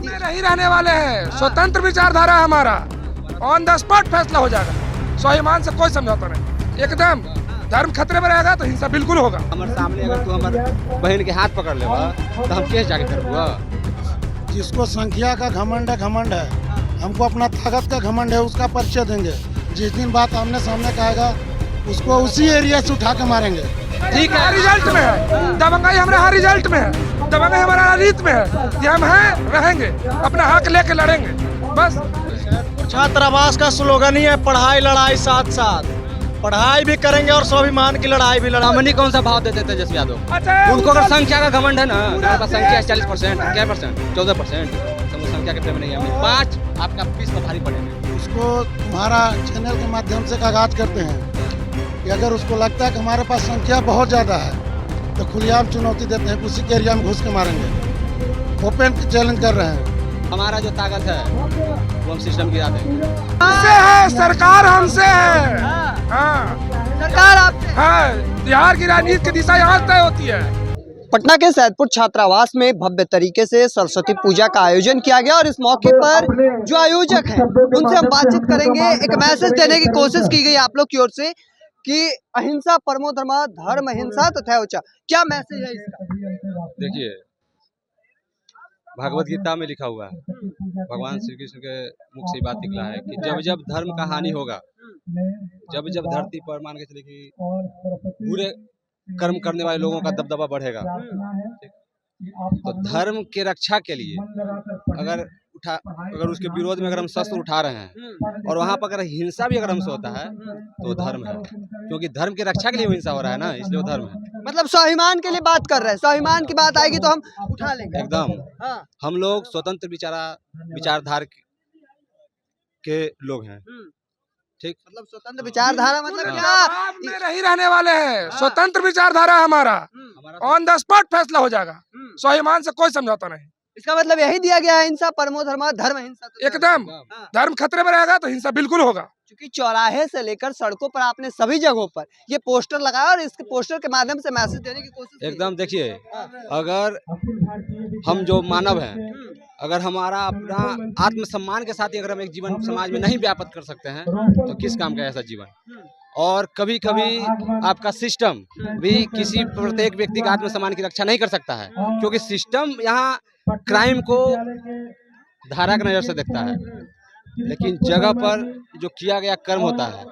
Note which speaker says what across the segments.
Speaker 1: में नहीं रहने वाले हैं। स्वतंत्र विचारधारा है हमारा, ऑन द स्पॉट फैसला हो जाएगा। स्वाभिमान से कोई समझौता नहीं, एकदम। धर्म खतरे में रहेगा तो हिंसा बिल्कुल होगा।
Speaker 2: हमारे सामने अगर तू हमारे बहन के हाथ पकड़ लेगा तो हम केस जाके करबुआ।
Speaker 3: जिसको संख्या का घमंड है, हमको अपना ताकत का घमंड है, उसका परिचय देंगे। जिस दिन बात आमने सामने कहेगा उसको उसी एरिया से उठा के मारेंगे।
Speaker 1: ठीक है, रिजल्ट में है दबंगाई, हमारे यहाँ रिजल्ट में है, दबंगाई हमारा रीत में है कि हम हैं, रहेंगे, अपना हक लेके लड़ेंगे बस।
Speaker 4: छात्रावास का स्लोगन ही है पढ़ाई लड़ाई साथ साथ। पढ़ाई भी करेंगे और स्वाभिमान की लड़ाई भी लड़ाई।
Speaker 2: हमनी कौन सा भाव देते थे तेजस्वी यादव?
Speaker 1: अच्छा,
Speaker 2: उनको अगर संख्या का घमंड है ना, हमारे पास संख्या है 40%, क्या परसेंट 14%, तो संख्या के प्रेम नहीं है। 5 आपका 20 पर भारी पड़ेंगे।
Speaker 3: उसको तुम्हारा चैनल के माध्यम से आगाज करते हैं कि अगर उसको लगता है कि हमारे पास संख्या बहुत ज़्यादा है तो खुलेआम चुनौती देते हैं, उसी के एरिया में घुस के मारेंगे। ओपन चैलेंज कर रहे हैं।
Speaker 2: हमारा जो ताकत है वो हम सिस्टम गिरा देंगे।
Speaker 1: हमसे है, सरकार हमसे है। हाँ,
Speaker 4: सरकार आपसे।
Speaker 1: हाँ, बिहार की राजनीति की दिशा यहाँ तय होती है।
Speaker 4: पटना के सैदपुर छात्रावास में भव्य तरीके से सरस्वती पूजा का आयोजन किया गया और इस मौके पर जो आयोजक हैं उनसे हम बातचीत करेंगे। एक मैसेज देने की कोशिश की गई आप लोग की ओर से कि अहिंसा परमो धर्मः, धर्म अहिंसा तथा ऊंचा। क्या मैसेज है इसका?
Speaker 2: देखिए, भगवत गीता में लिखा हुआ है, भगवान श्री कृष्ण के मुख से बात निकला है कि जब जब धर्म का हानि होगा, जब जब धरती पर मान के चले कि बुरे कर्म करने वाले लोगों का दबदबा बढ़ेगा, तो धर्म के रक्षा के लिए अगर उसके विरोध में अगर हम शस्त्र उठा रहे हैं और वहाँ पर अगर हिंसा भी अगर हमसे होता है तो वो धर्म है, क्योंकि धर्म की रक्षा के लिए हिंसा हो रहा है ना, इसलिए वो धर्म है।
Speaker 4: मतलब स्वाभिमान के लिए बात कर रहे हैं, स्वाभिमान की बात आएगी तो हम उठा लेंगे
Speaker 2: एकदम।
Speaker 4: हाँ।
Speaker 2: हम लोग स्वतंत्र विचारधारा के लोग हैं, ठीक।
Speaker 4: मतलब स्वतंत्र विचारधारा मतलब क्या?
Speaker 1: आप में नहीं रहने वाले हैं। स्वतंत्र विचारधारा है हमारा, ऑन द स्पॉट फैसला हो जाएगा। स्वाभिमान से कोई समझौता नहीं।
Speaker 4: इसका मतलब यही दिया गया है, हिंसा परमो धर्मः, धर्म हिंसा तथा
Speaker 1: एकदम। धर्म खतरे में रहेगा तो हिंसा बिल्कुल होगा।
Speaker 4: क्योंकि चौराहे से लेकर सड़कों पर आपने सभी जगहों पर ये पोस्टर लगाया और इस पोस्टर के माध्यम से मैसेज देने की कोशिश की।
Speaker 2: एकदम। देखिए, अगर हम जो मानव हैं, अगर हमारा अपना आत्मसम्मान के साथ ही अगर हम एक जीवन समाज में नहीं व्याप्त कर सकते हैं तो किस काम का ऐसा जीवन। और कभी कभी आपका सिस्टम भी किसी प्रत्येक व्यक्ति का आत्मसम्मान की रक्षा नहीं कर सकता है, क्योंकि सिस्टम यहाँ क्राइम को धारा की नजर से देखता है, लेकिन जगह पर जो किया गया कर्म होता है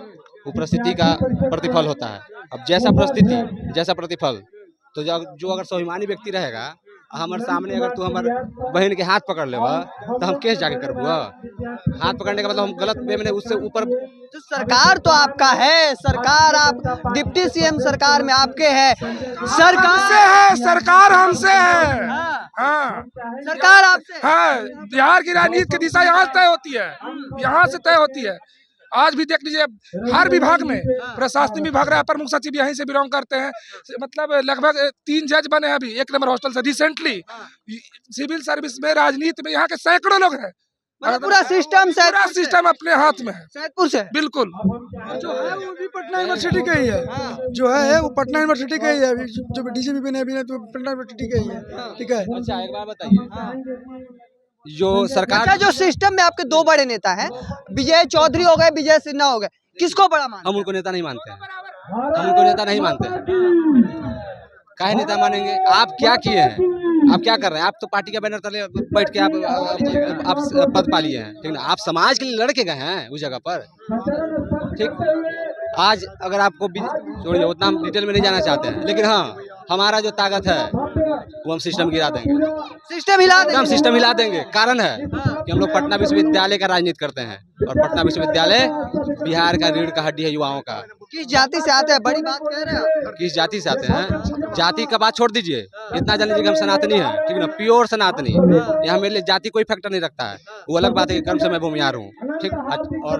Speaker 2: वो परिस्थिति का प्रतिफल होता है। अब जैसा परिस्थिति जैसा प्रतिफल, तो जो अगर स्वाभिमानी व्यक्ति रहेगा, हमारे सामने अगर तू हमारे बहन के हाथ पकड़ लेगा तो हम केस जाके करबुआ। हाथ पकड़ने का मतलब हम गलत वे में उससे ऊपर।
Speaker 4: तो सरकार तो आपका है, सरकार आप डिप्टी सीएम सरकार में आपके है,
Speaker 1: सरकार हमसे है। हाँ,
Speaker 4: सरकार आपसे।
Speaker 1: हाँ, बिहार की राजनीति की दिशा यहाँ तय होती है, यहाँ से तय होती है। आज भी देख लीजिए, हर विभाग में प्रशासनिक विभाग रहा, प्रमुख सचिव यहीं से बिलोंग करते हैं। मतलब लगभग 3 जज बने हैं अभी 1 नंबर हॉस्टल से रिसेंटली। सिविल सर्विस में, राजनीति में यहाँ के सैकड़ों लोग हैं।
Speaker 4: मतलब पूरा सिस्टम
Speaker 1: अपने हाथ में है,
Speaker 4: सैदपुर से।
Speaker 1: बिल्कुल।
Speaker 3: जो है वो भी पटना यूनिवर्सिटी का ही है, जो है वो पटना यूनिवर्सिटी का ही है। जो डीजीपी बने अभी तो पटना यूनिवर्सिटी का ही है। ठीक है।
Speaker 2: अच्छा, एक बात बताइए, जो सरकार
Speaker 4: अच्छा, जो सिस्टम में आपके 2 बड़े नेता हैं, विजय चौधरी हो गए, विजय सिन्हा हो गए, किसको बड़ा मानते?
Speaker 2: हम उनको नेता नहीं मानते हैं, हम उनको नेता नहीं मानते हैं। काहे नेता मानेंगे? आप क्या किए हैं, आप क्या कर रहे हैं? आप तो पार्टी का बैनर तले बैठ के आप पद पा लिए हैं, ठीक ना। आप समाज के लिए लड़ के गए हैं उस जगह पर, ठीक। आज अगर आपको छोड़िए, उतना हम डिटेल में नहीं जाना चाहते हैं, लेकिन हाँ, हमारा जो ताकत है वो हम सिस्टम गिरा देंगे,
Speaker 4: सिस्टम हिला देंगे।
Speaker 2: हम सिस्टम हिला देंगे। कारण है कि हम लोग पटना विश्वविद्यालय का राजनीति करते हैं, और पटना विश्वविद्यालय बिहार का रीढ़ का हड्डी है युवाओं का।
Speaker 4: किस जाति से आते हैं, बड़ी बात कह रहे हैं।
Speaker 2: किस जाति से आते हैं? जाति का बात छोड़ दीजिए, इतना जान लीजिए हम सनातनी हैं, ठीक ना, प्योर सनातनी। यहाँ मेरे लिए जाति कोई फैक्टर नहीं रखता है। वो अलग बात है कि कर्म से मैं भूमिहार हूँ, ठीक। और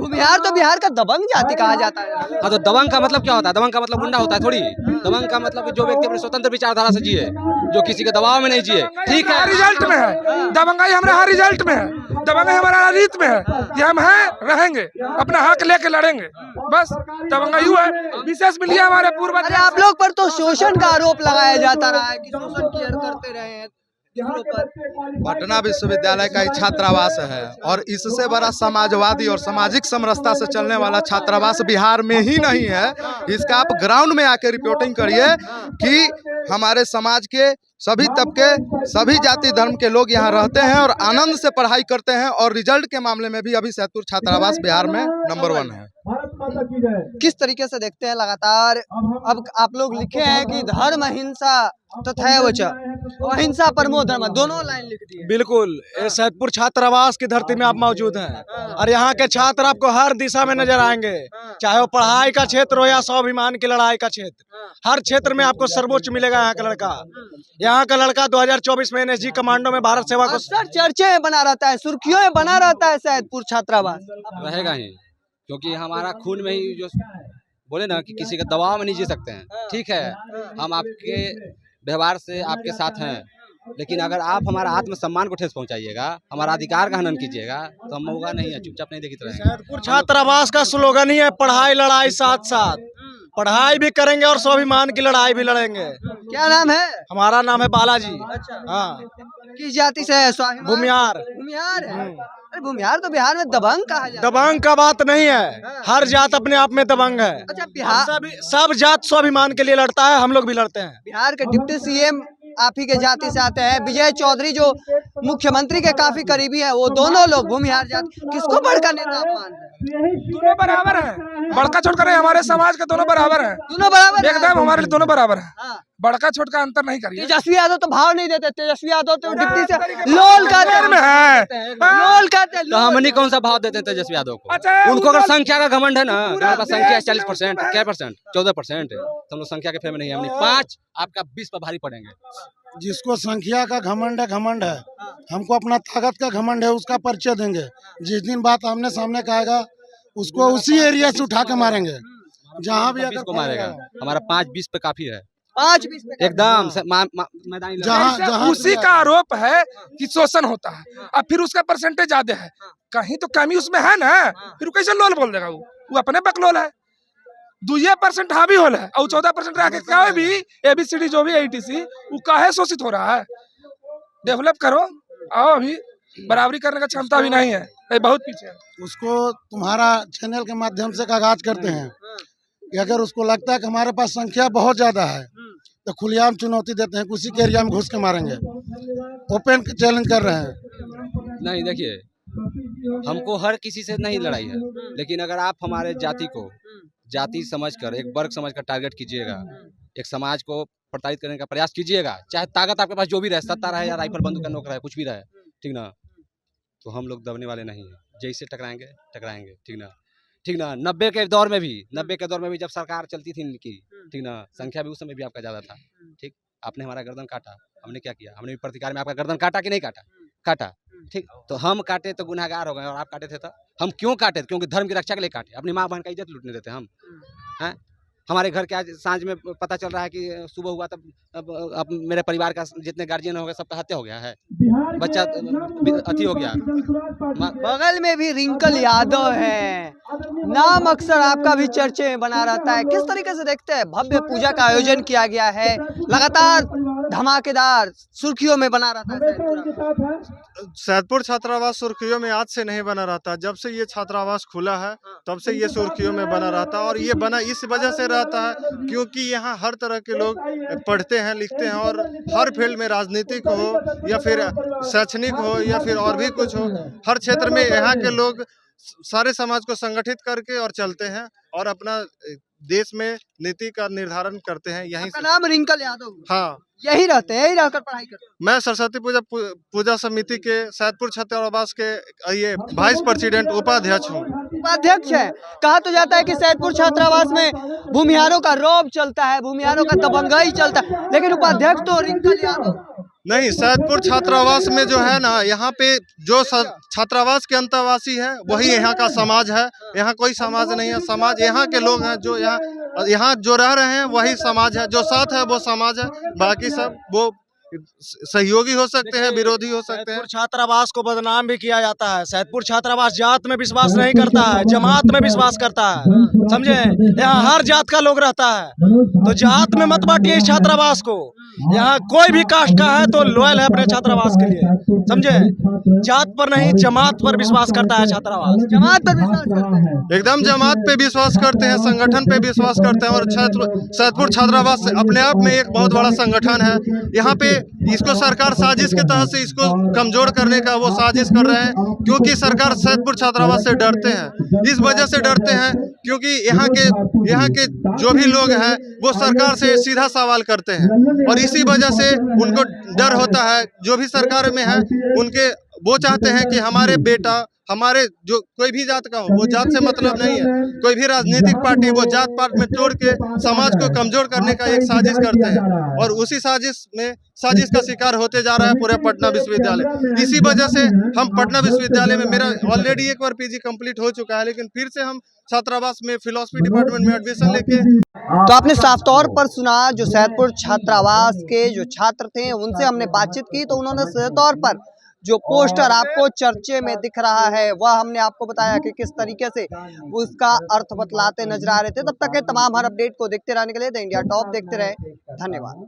Speaker 4: बिहार तो बिहार का दबंग जाति कहा जाता है।
Speaker 2: हाँ, तो दबंग का मतलब क्या होता है? दबंग का मतलब गुंडा होता है थोड़ी। दबंग का मतलब जो व्यक्ति अपने स्वतंत्र विचारधारा से जिए, जो किसी के दबाव में नहीं जिए, ठीक है।
Speaker 1: रिजल्ट में है दबंगाई, हमारे यहाँ रिजल्ट में है, दबंगाई हमारा रीत में है कि हम हैं, रहेंगे, अपना हक लेके लड़ेंगे बस। दबंगाई हुआ है, विशेष मिलिए हमारे पूर्वज।
Speaker 4: अरे आप लोग पर तो शोषण का आरोप लगाया जाता रहा है कि शोषण करते रहे हैं। दूसरों पर।
Speaker 5: पटना विश्वविद्यालय का एक छात्रावास है और इससे बड़ा समाजवादी और सामाजिक समरसता से चलने वाला छात्रावास बिहार में ही नहीं है। इसका आप ग्राउंड में आके रिपोर्टिंग करिए कि हमारे समाज के सभी तबके, सभी जाति धर्म के लोग यहाँ रहते हैं और आनंद से पढ़ाई करते हैं और रिजल्ट के मामले में भी अभी सैदपुर छात्रावास बिहार में नंबर 1 है।
Speaker 4: किस तरीके से देखते हैं लगातार अब आप लोग लिखे हैं कि धर्म हिंसा तथा वच अहिंसा परमो धर्म, दोनों लाइन लिख दी है।
Speaker 6: बिल्कुल, ये सैदपुर छात्रावास की धरती में आप मौजूद हैं और यहाँ के छात्र आपको हर दिशा में नजर आएंगे, चाहे वो पढ़ाई का क्षेत्र हो या स्वाभिमान की लड़ाई का क्षेत्र। हर क्षेत्र में आपको सर्वोच्च मिलेगा यहाँ का लड़का। यहाँ का लड़का 2024 में NSG कमांडो में भारत सेवा को
Speaker 4: अक्सर चर्चे में बना रहता है, सुर्खियों में बना रहता है सैदपुर छात्रावास।
Speaker 2: रहेगा ही, क्योंकि हमारा खून में ही जो बोले ना कि किसी के दबाव में नहीं जी सकते हैं। ठीक है, हम आपके व्यवहार से आपके साथ हैं, लेकिन अगर आप हमारा आत्मसम्मान को ठेस पहुंचाइएगा, हमारा अधिकार का हनन कीजिएगा तो हम होगा नहीं है, चुपचाप नहीं देखते रहेंगे।
Speaker 6: सैदपुर छात्रावास का स्लोगन ही है पढ़ाई लड़ाई साथ साथ। पढ़ाई भी करेंगे और स्वाभिमान की लड़ाई भी लड़ेंगे।
Speaker 4: क्या नाम है?
Speaker 6: हमारा नाम है बालाजी। हाँ,
Speaker 4: किस जाति से है? स्वाभिमान?
Speaker 6: भूमियार।
Speaker 4: भूमियार है। अरे भूमियार तो बिहार में दबंग कहा जाता है।
Speaker 6: दबंग का बात नहीं है, हर जात अपने आप में दबंग है।
Speaker 4: अच्छा, बिहार
Speaker 6: सब जात स्वाभिमान के लिए लड़ता है, हम लोग भी लड़ते हैं।
Speaker 4: बिहार के डिप्टी CM आप ही के जाति से आते हैं। विजय चौधरी जो मुख्यमंत्री के काफी करीबी है, वो दोनों लोग भूमिहार जाति। किसको बड़का नेता आप मान रहे हैं?
Speaker 1: दोनों बराबर हैं, बड़का छोटका नहीं, हमारे समाज के दोनों बराबर हैं,
Speaker 4: दोनों बराबर हैं?
Speaker 1: एकदम हमारे लिए दोनों बराबर हैं।
Speaker 4: हाँ।
Speaker 1: बड़का छोटका अंतर नहीं करिए।
Speaker 4: तेजस्वी यादव तो भाव नहीं देते, तेजस्वी यादव तो डिप्टी से लोल कहते
Speaker 1: में है,
Speaker 4: लोल कहते हैं।
Speaker 2: तो हमने कौन सा भाव देते हैं तेजस्वी यादव को?
Speaker 1: अच्छा,
Speaker 2: उनको अगर संख्या का घमंड है ना, हमारे पास संख्या है 40%, क्या परसेंट 14% है, तो हम लोग संख्या के फेम में नहीं है। हमने 5 आपका 20 पर भारी पड़ेंगे।
Speaker 3: जिसको संख्या का घमंड है, हमको अपना ताकत का घमंड है, उसका परिचय देंगे। जिस दिन बात आमने सामने का आएगा, उसको उसी एरिया से उठा के मारेंगे, जहाँ भी अगर
Speaker 2: को मारेगा। हमारा 5-20 पे काफी है,
Speaker 4: 5-20 पे
Speaker 2: एकदम मैदानी
Speaker 3: जहाँ
Speaker 1: उसी का आरोप है कि शोषण होता है, अब फिर उसका परसेंटेज ज्यादा है, कहीं तो कमी उसमें है ना, फिर वो कैसे लोल बोल देगा? वो अपने बकलोल है। 2% हावी होल है और 14% रह के क्या भी ABCD जो भी ATC वो काहे शोषित हो रहा है? डेवलप करो, आओ, अभी बराबरी करने का क्षमता भी नहीं है, ये बहुत पीछे है।
Speaker 3: उसको तुम्हारा चैनल के माध्यम से आगाज करते हैं कि अगर उसको लगता है कि हमारे पास संख्या बहुत ज्यादा है तो खुलेआम चुनौती देते हैं, उसी के एरिया में घुस के मारेंगे। ओपन चैलेंज कर रहे हैं।
Speaker 2: नहीं, देखिए, हमको हर किसी से नहीं लड़ाई है, लेकिन अगर आप हमारे जाति को जाति समझकर, एक वर्ग समझकर टारगेट कीजिएगा, एक समाज को प्रताड़ित करने का प्रयास कीजिएगा, चाहे ताकत आपके पास जो भी रहे, सत्ता रहे या राइफल बंदूक का नोक रहे, कुछ भी रहे, ठीक ना, तो हम लोग दबने वाले नहीं हैं। जैसे टकराएंगे, ठीक ना। 90 के दौर में भी जब सरकार चलती थी इनकी, ठीक ना, संख्या भी उस समय भी आपका ज्यादा था, ठीक। आपने हमारा गर्दन काटा, हमने क्या किया? हमने भी प्रतिकार में आपका गर्दन काटा कि नहीं काटा, ठीक। तो हम काटे तो गुनहगार हो गए, और आप काटे थे तो हम क्यों काटे? क्योंकि धर्म की रक्षा के लिए काटे। अपनी माँ बहन का इज्जत लूटने देते हम हैं? हमारे घर के आज सांझ में पता चल रहा है कि सुबह हुआ तब अब मेरे परिवार का जितने गार्जियन हो गए सबका हत्या हो गया है, बच्चा अति हो गया।
Speaker 4: बगल में भी रिंकल यादव है, नाम अक्सर आपका भी चर्चे में बना रहता है। किस तरीके से देखते हैं? भव्य पूजा का आयोजन किया गया है, लगातार धमाकेदार सुर्खियों में बना रहता है।
Speaker 7: सैदपुर छात्रावास सुर्खियों में आज से नहीं बना रहता, जब से ये छात्रावास खुला है तब से ये सुर्खियों में बना रहता है। और ये बना इस वजह से रहता है क्योंकि यहाँ हर तरह के लोग पढ़ते हैं, लिखते हैं, और हर फील्ड में, राजनीतिक हो या फिर शैक्षणिक हो या फिर और भी कुछ हो, हर क्षेत्र में यहाँ के लोग सारे समाज को संगठित करके और चलते हैं और अपना देश में नीति का निर्धारण करते हैं। यहीं
Speaker 4: आपका नाम रिंकल यादव?
Speaker 7: हाँ,
Speaker 4: यही रहते हैं, यही रहकर पढ़ाई करते हैं।
Speaker 7: मैं सरस्वती पूजा समिति के सैदपुर छात्रावास के ये वाइस प्रेसिडेंट उपाध्यक्ष हूँ।
Speaker 4: उपाध्यक्ष है। कहा तो जाता है कि सैदपुर छात्रावास में भूमिहारों का रौब चलता है, भूमिहारों का दबंगाई चलता है, लेकिन उपाध्यक्ष तो रिंकल यादव।
Speaker 7: नहीं, सैदपुर छात्रावास में जो है ना, यहाँ पे जो छात्रावास के अंतर्वासी है वही यहाँ का समाज है। यहाँ कोई समाज नहीं है, समाज यहाँ के लोग हैं जो यहाँ जो रह रहे हैं वही समाज है, जो साथ है वो समाज है, बाकी सब वो सहयोगी हो सकते हैं, विरोधी हो सकते हैं।
Speaker 6: सैदपुर छात्रावास को बदनाम भी किया जाता है। सैदपुर छात्रावास जात में विश्वास नहीं करता है, जमात में विश्वास करता है, समझे। यहाँ हर जात का लोग रहता है, तो जात में मत बांटिए इस छात्रावास को। यहाँ कोई भी कास्ट का है तो लॉयल है अपने छात्रावास के लिए, समझे। जात पर नहीं, जमात पर विश्वास करता है छात्रावास।
Speaker 4: जमात पर विश्वास करते हैं।
Speaker 7: एकदम जमात पे विश्वास करते हैं, संगठन पे विश्वास करते हैं। और सैदपुर छात्रावास अपने आप में एक बहुत बड़ा संगठन है। यहाँ पे इसको सरकार साजिश के तहत से इसको कमजोर करने का वो साजिश कर रहे हैं, क्योंकि सरकार सैदपुर छात्रावास से डरते हैं। इस वजह से डरते हैं क्योंकि यहाँ के जो भी लोग हैं वो सरकार से सीधा सवाल करते हैं, और इसी वजह से उनको डर होता है। जो भी सरकार में है उनके वो चाहते हैं कि हमारे बेटा, हमारे जो कोई भी जात का हो, वो जात से मतलब नहीं है। कोई भी राजनीतिक पार्टी वो जात पात में तोड़ के समाज को कमजोर करने का एक साजिश करते हैं, और उसी साजिश का शिकार होते जा रहा है पूरे पटना विश्वविद्यालय। इसी वजह से हम पटना विश्वविद्यालय में, मेरा ऑलरेडी एक बार पीजी कंप्लीट हो चुका है, लेकिन फिर से हम छात्रावास में फिलॉसफी डिपार्टमेंट में एडमिशन लेके।
Speaker 4: तो आपने साफ तौर पर सुना, जो सैदपुर छात्रावास के जो छात्र थे उनसे हमने बातचीत की, तो उन्होंने साफ तौर पर जो पोस्टर आपको चर्चे में दिख रहा है वह हमने आपको बताया कि किस तरीके से उसका अर्थ बतलाते नजर आ रहे थे। तब तक के तमाम हर अपडेट को देखते रहने के लिए द इंडिया टॉप देखते रहे। धन्यवाद।